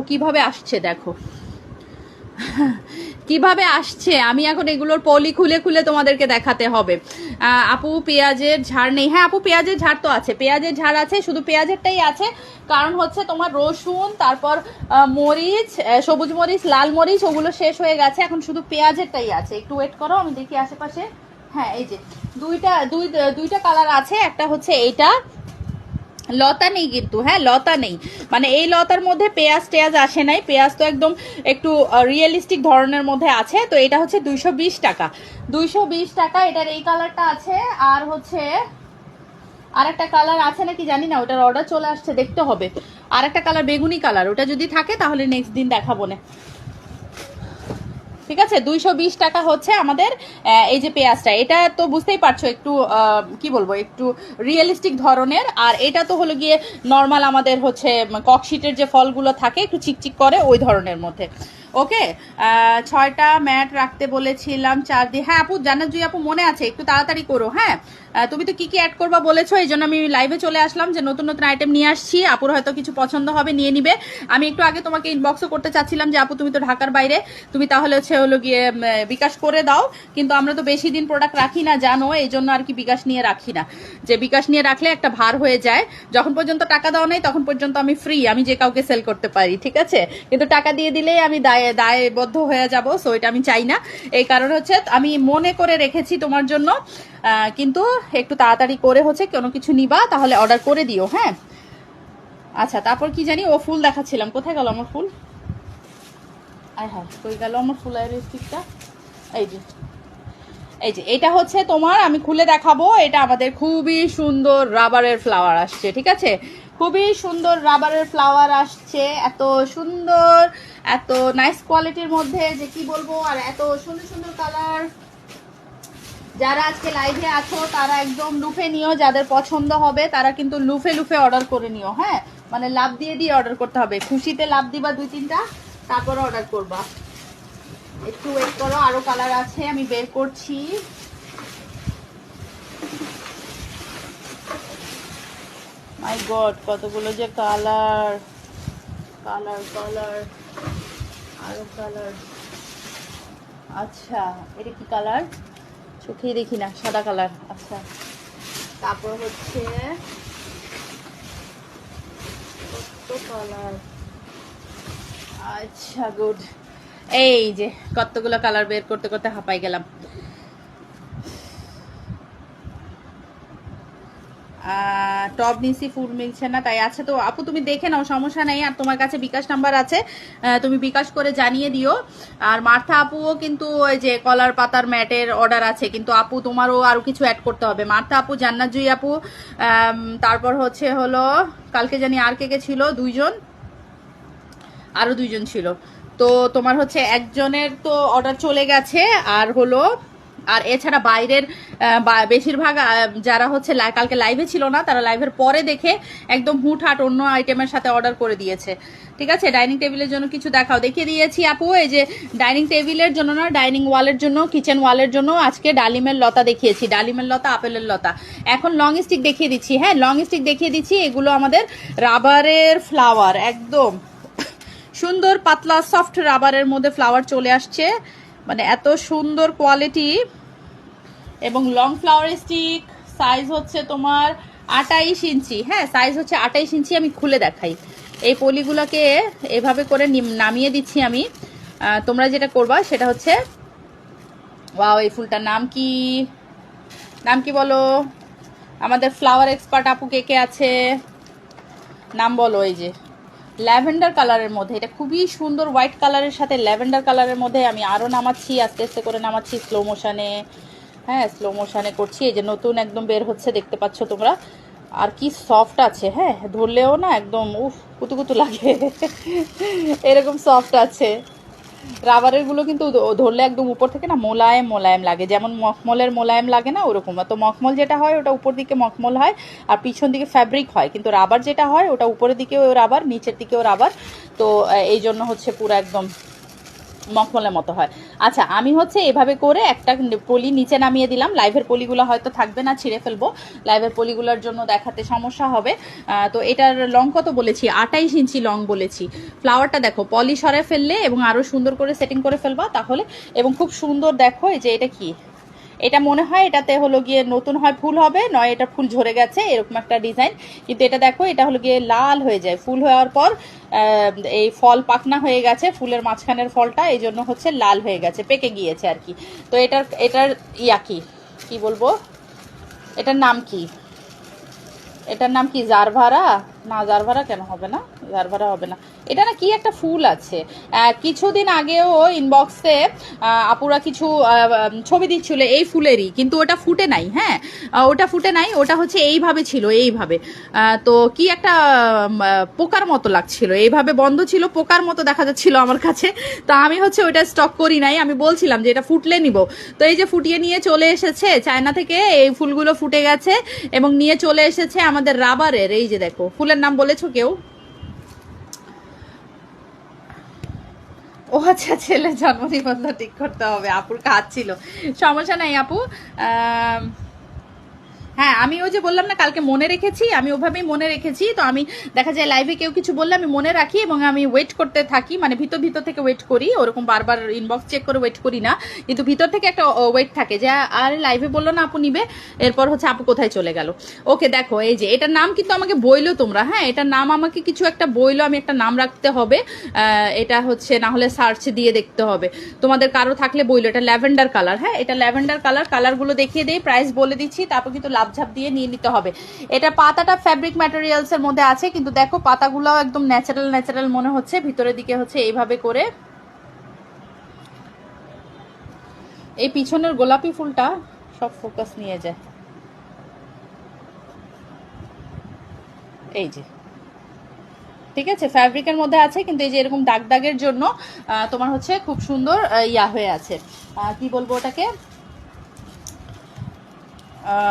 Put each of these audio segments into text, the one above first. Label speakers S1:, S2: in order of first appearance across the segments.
S1: কিভাবে আসছে দেখো, কিভাবে আসছে। আমি এখন এগুলোর পলি খুলে খুলে তোমাদেরকে দেখাতে হবে। আপু পেঁয়াজের ঝাড় নেই? হ্যাঁ আপু পেঁয়াজের ঝাড় তো আছে, পেঁয়াজের ঝাড় আছে, শুধু পেঁয়াজেরটাই আছে। কারণ হচ্ছে তোমার রসুন, তারপর মরিচ, সবুজ মরিচ, লাল মরিচ ওগুলো শেষ হয়ে গেছে, এখন শুধু পেঁয়াজেরটাই আছে। একটু ওয়েট করো, আমি দেখি আশেপাশে। হ্যাঁ এই যে দুইটা কালার আছে, একটা হচ্ছে এইটা। লতা নেই কিন্তু, হ্যাঁ লতা নেই, মানে এই লতার মধ্যে পেঁয়াজ টেয়াজ আসে নাই, পেঁয়াজ তো একদম একটু রিয়েলিস্টিক ধরনের মধ্যে আছে। তো এটা হচ্ছে 220 টাকা, 220 টাকা। এটার এই কালারটা আছে, আর হচ্ছে আর একটা কালার আছে নাকি জানি না, ওটার অর্ডার চলে আসছে, দেখতে হবে। আর একটা কালার বেগুনি কালার, ওটা যদি থাকে তাহলে নেক্সট দিন দেখাবো না। ঠিক আছে, 220 টাকা হচ্ছে আমাদের এই যে পেঁয়াজটা। এটা তো বুঝতেই পারছো একটু কি বলবো, একটু রিয়েলিস্টিক ধরনের। আর এটা তো হলো গিয়ে নর্মাল আমাদের হচ্ছে ককশিটের যে ফলগুলো থাকে একটু চিকচিক করে ওই ধরনের মধ্যে। ওকে, 6টা ম্যাট রাখতে বলেছিলাম 4 দিয়ে। হ্যাঁ আপু, জান্নাত জুই আপু মনে আছে, একটু তাড়াতাড়ি করো। হ্যাঁ তুমি তো কি কি অ্যাড করবা বলেছো, এই জন্য আমি লাইভে চলে আসলাম যে নতুন নতুন আইটেম নিয়ে আসছি। আপুর হয়তো কিছু পছন্দ হবে, নিয়ে নিবে। আমি একটু আগে তোমাকে ইনবক্সও করতে চাচ্ছিলাম যে আপু তুমি তো ঢাকার বাইরে, তুমি তাহলে হলো গিয়ে বিকাশ করে দাও, কিন্তু আমরা তো বেশি দিন প্রোডাক্ট রাখি না জানো, এই জন্য আর কি বিকাশ নিয়ে রাখি না। যে বিকাশ নিয়ে রাখলে একটা ভার হয়ে যায়, যখন পর্যন্ত টাকা দাও নাই তখন পর্যন্ত আমি ফ্রি, আমি যে কাউকে সেল করতে পারি, ঠিক আছে। কিন্তু টাকা দিয়ে দিলেই আমি দায়বদ্ধ হয়ে যাব, সো এটা আমি চাই না। এই কারণে হচ্ছে আমি মনে করে রেখেছি তোমার জন্য, কিন্তু একটু তাড়াতাড়ি করে হচ্ছে কোনো কিছু নিবা তাহলে অর্ডার করে দিও। হ্যাঁ আচ্ছা, তারপর কি জানি ও ফুল দেখাচ্ছিলাম, কোথায় গেল আমার ফুল? আয় হ্যাঁ, কই গেল আমার ফুলের স্টিকটা? এই যে এই যে এটা হচ্ছে তোমার, আমি খুলে দেখাবো। এটা আমাদের খুবই সুন্দর রাবারের ফ্লাওয়ার আসছে, ঠিক আছে, খুবই সুন্দর রাবারের ফ্লাওয়ার আসছে, এত সুন্দর, এত নাইস কোয়ালিটির মধ্যে যে কি বলবো, আর এত সুন্দর সুন্দর কালার। যারা আজকে লাইভে আছো তারা একদম লুফে নিও, যাদের পছন্দ হবে তারা কিন্তু লুফে লুফে অর্ডার করে নিও। হ্যাঁ মানে লাভ দিয়ে দিয়ে অর্ডার করতে হবে, খুশিতে লাভ দিবা 2-3টা, তারপরে অর্ডার করবা। একটু ওয়েট করো, আরো কালার আছে, আমি বের করছি। মাই গড, কতগুলো যে কালার, কালার কালার, আরো কালার। আচ্ছা এটা কি কালার, চোখেই দেখি না, সাদা কালার। আচ্ছা তারপর হচ্ছে কত কালার। আচ্ছা গুড, এই যে কতগুলো কালার বের করতে করতে হাঁপাই গেলাম। টপ নিচি ফুল মিলছে না, তাই আছে তো আপু তুমি দেখে নাও, সমস্যা নেই। আর তোমার কাছে বিকাশ নাম্বার আছে, তুমি বিকাশ করে জানিয়ে দিও। আর মার্থা আপুও কিন্তু ওই যে কলার পাতার ম্যাটের অর্ডার আছে, কিন্তু আপু তোমারও আরো কিছু অ্যাড করতে হবে। মার্থা আপু, জান্নাত জুই আপু, তারপর হলো কালকে জানি আর কে কে ছিল, আরো দুইজন ছিল। তো তোমার হচ্ছে একজনের তো অর্ডার চলে গেছে, আর এছাড়া বাইরের বেশিরভাগ যারা হচ্ছে কালকে লাইভে ছিল না, তারা লাইভের পরে দেখে একদম হুটহাট অন্য আইটেমের সাথে অর্ডার করে দিয়েছে। ঠিক আছে, ডাইনিং টেবিলের জন্য কিছু দেখাও, দেখিয়ে দিয়েছি আপু। এই যে ডাইনিং টেবিলের জন্য না, ডাইনিং ওয়ালের জন্য, কিচেন ওয়ালের জন্য আজকে ডালিমের লতা দেখিয়েছি, ডালিমের লতা, আপেলের লতা। এখন লং স্টিক দেখিয়ে দিচ্ছি। হ্যাঁ লং স্টিক দেখিয়ে দিচ্ছি, এগুলো আমাদের রাবারের ফ্লাওয়ার, একদম সুন্দর পাতলা সফট রাবারের মধ্যে ফ্লাওয়ার চলে আসছে, মানে এত সুন্দর কোয়ালিটি। এবং লং ফ্লাওয়ার স্টিক, সাইজ হচ্ছে তোমার 28 ইঞ্চি। হ্যাঁ সাইজ হচ্ছে 28 ইঞ্চি। আমি খুলে দেখাই, এই পলিগুলোকে এভাবে করে নামিয়ে দিচ্ছি আমি। তোমরা যেটা করবা সেটা হচ্ছে, ওয়াও এই ফুলটার নাম কি, নাম কি বলো, আমাদের ফ্লাওয়ার এক্সপার্ট আপু কে কে আছে, নাম বলো। এই যে ল্যাভেন্ডার কালারের মধ্যে, এটা খুবই সুন্দর, হোয়াইট কালারের সাথে ল্যাভেন্ডার কালারের মধ্যে। আমি আরও নামাচ্ছি, আস্তে আস্তে করে নামাচ্ছি, স্লো মোশনে। হ্যাঁ স্লো মোশনে করছি। এই যে নতুন একদম বের হচ্ছে, দেখতে পাচ্ছ তোমরা। আর কি সফট আছে, হ্যাঁ ধরলেও না একদম উফ কুতুকুতু লাগে এরকম সফট আছে। রাবারের গুলো কিন্তু ধরলে একদম উপর থেকে না মোলায়েম মোলায়েম লাগে, যেমন মখমলের মোলায়েম লাগে না ওরকম। তো মখমল যেটা হয় ওটা উপর দিকে মখমল হয় আর পিছন দিকে ফ্যাব্রিক হয়, কিন্তু রাবার যেটা হয় ওটা উপরের দিকেও রাবার, নিচের দিকেও রাবার। তো এই জন্য হচ্ছে পুরো একদম মখমলের মতো হয়। আচ্ছা, আমি হচ্ছে এভাবে করে একটা পলি নিচে নামিয়ে দিলাম। লাইভের পলিগুলো হয়তো থাকবে না, ছিঁড়ে ফেলবো, লাইভের পলিগুলোর জন্য দেখাতে সমস্যা হবে। তো এটার লং কত বলেছি? 28 ইঞ্চি লং বলেছি। ফ্লাওয়ারটা দেখো, পলি সরে ফেললে এবং আরও সুন্দর করে সেটিং করে ফেলবা তাহলে, এবং খুব সুন্দর দেখো। এই যে এটা কি, এটা মনে হয় এটাতে হলো গিয়ে নতুন হয় ফুল হবে, নয় এটা ফুল ঝরে গেছে, এরকম একটা ডিজাইন। কিন্তু এটা দেখো, এটা হলো গিয়ে লাল হয়ে যায় ফুল হওয়ার পর। এই ফল পাকনা হয়ে গেছে, ফুলের মাঝখানের ফলটা এই জন্য হচ্ছে লাল হয়ে গেছে, পেকে গিয়েছে আর কি। তো এটার ইয়া কি, কি বলবো, এটার নাম কি? এটার নাম কি? জারভারা? না, জারভারা কেন হবে না, জারভারা হবে না। এটা না কি একটা ফুল আছে, কিছুদিন আগেও ইনবক্সে আপুরা কিছু ছবি দিচ্ছিল এই ফুলেরই, কিন্তু ওটা ফুটে নাই। হ্যাঁ, ওটা ফুটে নাই, ওটা হচ্ছে এইভাবে ছিল, এইভাবে। তো কি একটা পোকার মতো লাগছিল, এইভাবে বন্ধ ছিল, পোকার মতো দেখা যাচ্ছিল আমার কাছে। তো আমি হচ্ছে ওইটা স্টক করি নাই, আমি বলছিলাম যে এটা ফুটলে নিব। তো এই যে ফুটিয়ে নিয়ে চলে এসেছে চায়না থেকে, এই ফুলগুলো ফুটে গেছে এবং নিয়ে চলে এসেছে আমাদের রাবারের। এই যে দেখো, ফুলের নাম বলেছো কেউ? ও আচ্ছা, ছেলে জন্ম নিবন্ধন ঠিক করতে হবে, আপুর কাজ ছিল। সমস্যা নাই আপু। হ্যাঁ, আমি ওই যে বললাম না কালকে মনে রেখেছি, আমি ওভাবেই মনে রেখেছি। তো আমি দেখা যায় লাইভে কেউ কিছু বললে আমি মনে রাখি এবং আমি ওয়েট করতে থাকি, মানে ভিতর ভিতর থেকে ওয়েট করি, ওরকম বারবার ইনবক্স চেক করে ওয়েট করি না, কিন্তু ভিতর থেকে একটা ওয়েট থাকে যে আর লাইভে বললো না আপু নিবে, এরপর হচ্ছে আপু কোথায় চলে গেল। ওকে দেখো, এই যে এটার নাম কিন্তু আমাকে বইলো তোমরা, হ্যাঁ এটার নাম আমাকে কিছু একটা বইলো, আমি একটা নাম রাখতে হবে। এটা হচ্ছে না হলে সার্চ দিয়ে দেখতে হবে, তোমাদের কারো থাকলে বইলো। এটা ল্যাভেন্ডার কালার, হ্যাঁ এটা ল্যাভেন্ডার কালার। কালারগুলো দেখিয়ে দেই, প্রাইস বলে দিচ্ছি, তারপর কিন্তু লাভঝাপ দিয়ে নিয়ে নিতে হবে। এটা পাতাটা ফ্যাব্রিক ম্যাটেরিয়ালস এর মধ্যে আছে, কিন্তু দেখো পাতাগুলোও একদম ন্যাচারাল ন্যাচারাল মনে হচ্ছে। ভিতরের দিকে হচ্ছে এইভাবে করে, এই পিছনের গোলাপি ফুলটা সব ফোকাস নিয়ে যায়। এই যে, ঠিক আছে, ফ্যাব্রিকের মধ্যে আছে, কিন্তু এই যে এরকম দাগ দাগের জন্য তোমার হচ্ছে খুব সুন্দর ইয়া হয়ে আছে, কি বলবো ওটাকে,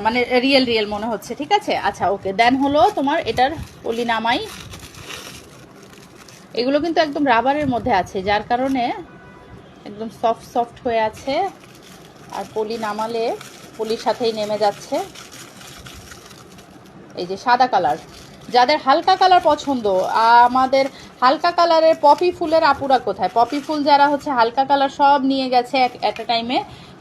S1: মানে রিয়েল রিয়েল মনে হচ্ছে। ঠিক আছে, আচ্ছা ওকে, দেন হলো তোমার এটার পলি নামাই। এগুলো কিন্তু একদম রাবারের মধ্যে আছে, যার কারণে একদম সফট সফট হয়ে আছে, আর পলি নামালে পলির সাথেই নেমে যাচ্ছে। এই যে সাদা কালার, যাদের হালকা কালার পছন্দ, আমাদের হালকা কালারের পপি ফুলের আপুরা কোথায়? পপি ফুল যারা হচ্ছে হালকা কালার সব নিয়ে গেছে এট এ টাইমে,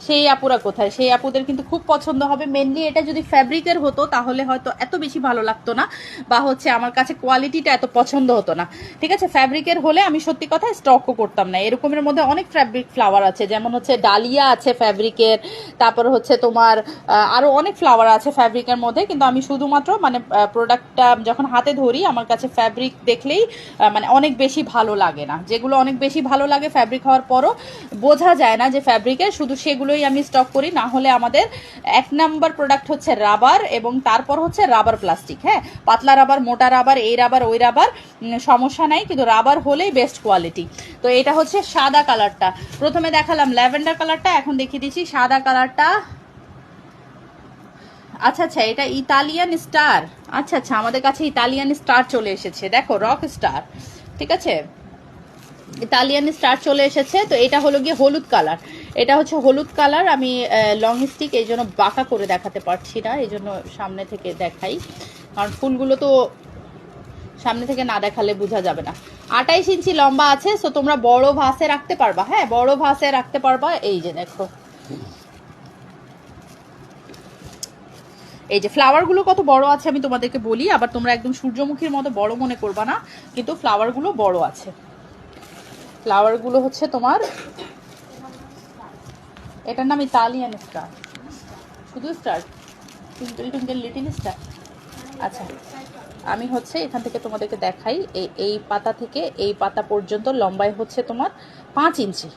S1: সেই আপুরা কোথায়? সেই আপুদের কিন্তু খুব পছন্দ হবে। মেনলি এটা যদি ফ্যাব্রিকের হতো তাহলে হয়তো এত বেশি ভালো লাগতো না, বা হচ্ছে আমার কাছে কোয়ালিটিটা এত পছন্দ হতো না। ঠিক আছে, ফ্যাব্রিকের হলে আমি সত্যি কথা স্টকও করতাম না। এরকমের মধ্যে অনেক ফ্যাব্রিক ফ্লাওয়ার আছে, যেমন হচ্ছে ডালিয়া আছে ফ্যাব্রিকের, তারপর হচ্ছে তোমার আরও অনেক ফ্লাওয়ার আছে ফ্যাব্রিকের মধ্যে, কিন্তু আমি শুধুমাত্র মানে প্রোডাক্টটা যখন হাতে ধরি আমার কাছে ফ্যাব্রিক দেখলেই মানে অনেক বেশি ভালো লাগে না। যেগুলো অনেক বেশি ভালো লাগে ফ্যাব্রিক হওয়ার পরও বোঝা যায় না যে ফ্যাব্রিকের, শুধু সেগুলোই আমি স্টক করি। না হলে আমাদের এক নাম্বার প্রোডাক্ট হচ্ছে রাবার, এবং তারপর হচ্ছে রাবার প্লাস্টিক। হ্যাঁ, পাতলা রাবার, মোটা রাবার, এই রাবার ওই রাবার সমস্যা নাই, কিন্তু রাবার হলেই বেস্ট কোয়ালিটি। তো এটা হচ্ছে সাদা কালারটা, প্রথমে দেখালাম ল্যাভেন্ডার কালারটা, এখন দেখিয়ে দিচ্ছি সাদা কালারটা। আচ্ছা আচ্ছা, এটা ইতালিয়ান স্টার। আচ্ছা আচ্ছা, আমাদের কাছে ইতালিয়ান স্টার চলে এসেছে, দেখো রক স্টার। ঠিক আছে, ইতালিয়ান স্টার চলে এসেছে। তো এটা হলো গিয়ে হলুদ কালার, এটা হচ্ছে হলুদ কালার। আমি লং স্টিক এই জন্য বাঁকা করে দেখাতে পারছি না, এই জন্য সামনে থেকে দেখাই, কারণ ফুলগুলো তো সামনে থেকে না দেখালে বোঝা যাবে না। 28 ইঞ্চি লম্বা আছে, সো তোমরা বড় ভাসে রাখতে পারবা। হ্যাঁ, বড় ভাসে রাখতে পারবা। এই যে দেখো, এই যে ফ্লাওয়ারগুলো কত বড় আছে আমি তোমাদেরকে বলি, আবার তোমরা একদম সূর্যমুখীর মতো বড় মনে করবা না, কিন্তু ফ্লাওয়ারগুলো বড় আছে। ফ্লাওয়ারগুলো হচ্ছে তোমার, এটার নাম ইতালিয়ান স্টার, শুধু star, twinkle twinkle little star. আচ্ছা, আমি হচ্ছে এখান থেকে তোমাদেরকে দেখাই, এই পাতা থেকে এই পাতা পর্যন্ত লম্বায় হচ্ছে তোমার 5 ইঞ্চি,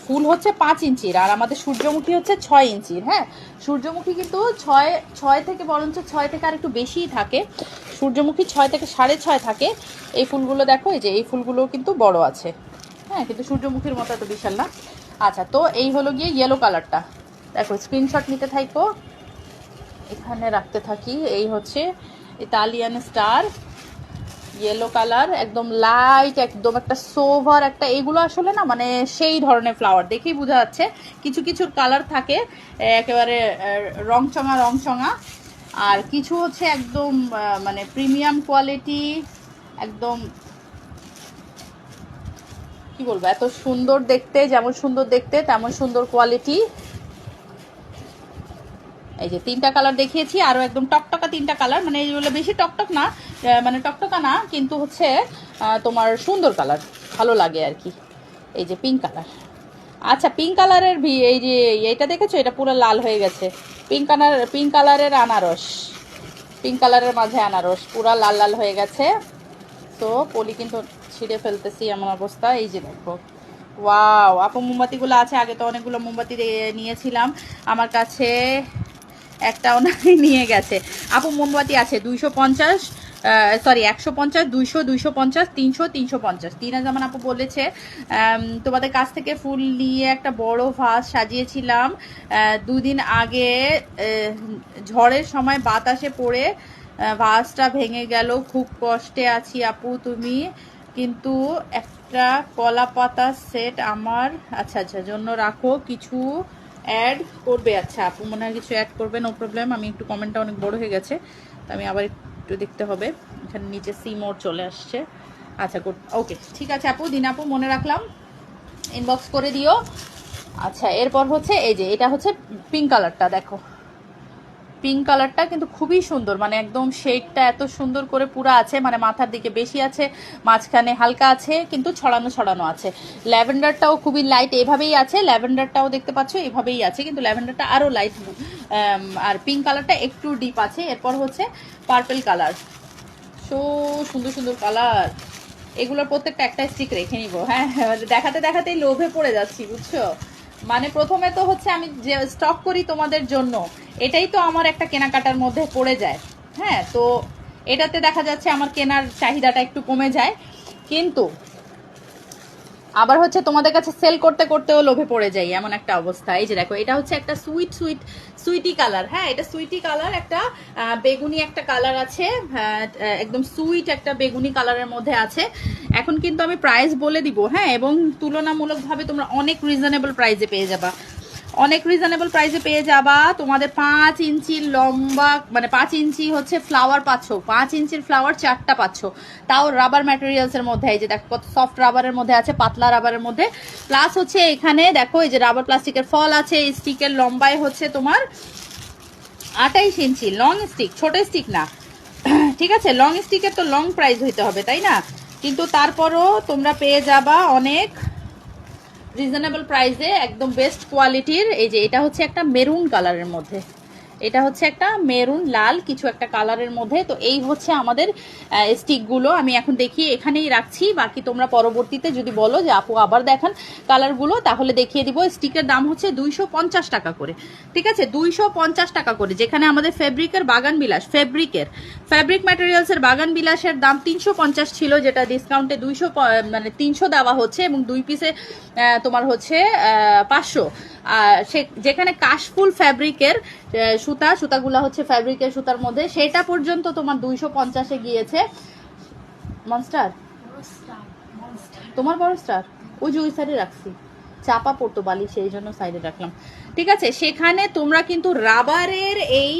S1: ফুল হচ্ছে 5 ইঞ্চির, আর আমাদের সূর্যমুখী হচ্ছে 6 ইঞ্চির। হ্যাঁ, সূর্যমুখী কিন্তু ছয় থেকে বরঞ্চ 6 থেকে আর একটু বেশিই থাকে, সূর্যমুখী 6 থেকে 6.5 থাকে। এই ফুলগুলো দেখো, এই যে এই ফুলগুলো কিন্তু বড় আছে। হ্যাঁ, কিন্তু সূর্যমুখীর মতো এত বিশাল না। আচ্ছা, তো এই হলো গিয়ে ইয়েলো কালারটা, দেখো স্ক্রিনশট নিতে থাকো, এখানে রাখতে থাকি। এই হচ্ছে ইতালিয়ান স্টার, ইয়েলো কালার, একদম লাইট, একদম একটা সোভার একটা, এগুলো আসলে না মানে সেই ধরনের ফ্লাওয়ার দেখেই বোঝা যাচ্ছে। কিছু কিছুর কালার থাকে একেবারে রংচঙা রংচঙা, আর কিছু হচ্ছে একদম মানে প্রিমিয়াম কোয়ালিটি, একদম কি বলবো, এত সুন্দর দেখতে, যেমন সুন্দর দেখতে তেমন সুন্দর কোয়ালিটি। এই যে 3টা কালার দেখিয়েছি, আরো একদম টকটকা 3টা কালার, মানে এইগুলো বেশি টকটক না, মানে টকটকা না, কিন্তু হচ্ছে তোমার সুন্দর কালার, ভালো লাগে আর কি। এই যে পিঙ্ক কালার। আচ্ছা, পিঙ্ক কালারের এই যে এইটা দেখেছো, এটা পুরো লাল হয়ে গেছে। পিঙ্ক কালারের আনারস, পিঙ্ক কালারের মাঝে আনারস পুরা লাল লাল হয়ে গেছে। তো পলি কিন্তু ছিঁড়ে ফেলতেছি এমন অবস্থা। এই যে দেখো, ওয়াও, আপু মোমবাতিগুলো আছে, আগে তো অনেকগুলো মোমবাতি নিয়েছিলাম, আমার কাছে একটাও নাই, নিয়ে গেছে। আপু মোমবাতি আছে 250, সরি 150, 200, 250, 300, 350। তিনা যেমন আপু বলেছে, তোমাদের কাছ থেকে ফুল নিয়ে একটা বড় ভাস সাজিয়েছিলাম 2 দিন আগে, ঝড়ের সময় বাতাসে পড়ে ভাসটা ভেঙে গেল, খুব কষ্টে আছি আপু তুমি, কিন্তু একটা কলা পাতা সেট আমার আচ্ছা আচ্ছা জন্য রাখো, কিছু অ্যাড করবে। আচ্ছা আপু মনে হয় কিছু অ্যাড করবে, নো প্রবলেম। আমি একটু কমেন্টটা অনেক বড় হয়ে গেছে, তো আমি আবার একটু দেখতে হবে। এখানে নিচে সি মোড চলে আসছে। আচ্ছা গুড, ওকে ঠিক আছে আপু, দিন আপু মনে রাখলাম, ইনবক্স করে দিও। আচ্ছা এরপর হচ্ছে এই যে এটা হচ্ছে পিঙ্ক কালারটা, দেখো পিঙ্ক কালারটা কিন্তু খুবই সুন্দর, মানে একদম শেডটা এত সুন্দর করে পুরা আছে, মানে মাথার দিকে বেশি আছে, মাঝখানে হালকা আছে, কিন্তু ছড়ানো ছড়ানো আছে। ল্যাভেন্ডারটাও খুবই লাইট, এভাবেই আছে। ল্যাভেন্ডারটাও দেখতে পাচ্ছ এভাবেই আছে, কিন্তু ল্যাভেন্ডারটা আরও লাইট, আর পিঙ্ক কালারটা একটু ডিপ আছে। এরপর হচ্ছে পার্পল কালার, সো সুন্দর সুন্দর কালার। এগুলোর প্রত্যেকটা একটা স্টিক রেখে নিব। হ্যাঁ, দেখাতে দেখাতেই লোভে পড়ে যাচ্ছি, বুঝছো। মানে প্রথমে তো হচ্ছে আমি যে স্টক করি তোমাদের জন্য, এটাই তো আমার একটা কেনাকাটার মধ্যে পড়ে যায়। হ্যাঁ, তো এটাতে দেখা যাচ্ছে আমার কেনার চাহিদাটা একটু কমে যায়, কিন্তু আবার হচ্ছে তোমাদের কাছে সেল করতে করতেও লোভে পড়ে যাই, এমন একটা অবস্থা। এই যে দেখো, এটা হচ্ছে একটা সুইটি কালার। হ্যাঁ, এটা সুইটি কালার, একটা বেগুনি একটা কালার আছে, একদম সুইট একটা বেগুনি কালারের মধ্যে আছে। এখন কিন্তু আমি প্রাইস বলে দিব, হ্যাঁ, এবং তুলনামূলকভাবে তোমরা অনেক রিজনেবল প্রাইসে পেয়ে যাবা, অনেক রিজনেবল প্রাইসে পেয়ে যাবা। তোমাদের 5 ইঞ্চির লম্বা, মানে 5 ইঞ্চি হচ্ছে ফ্লাওয়ার পাচ্ছ, 5 ইঞ্চির ফ্লাওয়ার 4টা পাচ্ছ, তাও রাবার ম্যাটেরিয়ালস এর মধ্যে। এই যে দেখো কত সফট রাবারের মধ্যে আছে, পাতলা রাবারের মধ্যে। প্লাস হচ্ছে এখানে দেখো এই যে রাবার প্লাস্টিকের ফল আছে। এই স্টিকের লম্বায় হচ্ছে তোমার 28 ইঞ্চি লং স্টিক, ছোট স্টিক না, ঠিক আছে। লং স্টিকের তো লং প্রাইস হইতে হবে, তাই না? কিন্তু তারপরও তোমরা পেয়ে যাবা অনেক রিজনেবল প্রাইসে, একদম বেস্ট কোয়ালিটির। এই যে এটা হচ্ছে একটা মেরুন কালারের মধ্যে, এটা হচ্ছে একটা মেরুন লাল কিছু একটা কালারের মধ্যে। তো এই হচ্ছে আমাদের স্টিকগুলো, আমি এখন দেখি এখানেই রাখছি, বাকি তোমরা পরবর্তীতে যদি বলো যে আপু আবার দেখান কালারগুলো, তাহলে দেখিয়ে দিব। স্টিকের দাম হচ্ছে 250 টাকা করে, ঠিক আছে, 250 টাকা করে। যেখানে আমাদের ফেব্রিকের বাগান বিলাস, ফেব্রিক ম্যাটেরিয়ালসের বাগান বিলাসের দাম 350 ছিল, যেটা ডিসকাউন্টে 200 মানে 300 দেওয়া হচ্ছে, এবং 2 পিসে তোমার হচ্ছে 500। যেখানে কাশফুল ফ্যাব্রিকের সুতাগুলা হচ্ছে ফ্যাব্রিকের সুতার মধ্যে, সেটা পর্যন্ত তোমার 250-এ গিয়েছে। মনস্টার তোমার বড় স্টার, ওই যে ওই সাইডে রাখছি, চাপা পড়তো বালি, সেই জন্য সাইডে রাখলাম, ঠিক আছে। সেখানে তোমরা কিন্তু রাবারের এই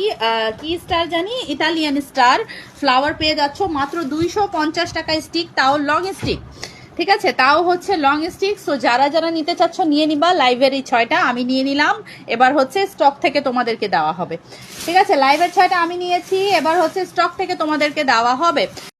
S1: কি স্টার জানি, ইতালিয়ান স্টার ফ্লাওয়ার পেয়ে যাচ্ছ মাত্র 250 টাকা স্টিক, তাও লং স্টিক, ঠিক আছে, তাও হচ্ছে লং স্টিক। সো যারা যারা নিতে চাচ্ছ নিয়ে নিবা। লাইভের এই 6টা আমি নিয়ে নিলাম, এবার হচ্ছে স্টক থেকে তোমাদেরকে দেওয়া হবে, ঠিক আছে। লাইভের 6টা আমি নিয়েছি, এবার হচ্ছে স্টক থেকে তোমাদেরকে দেওয়া হবে।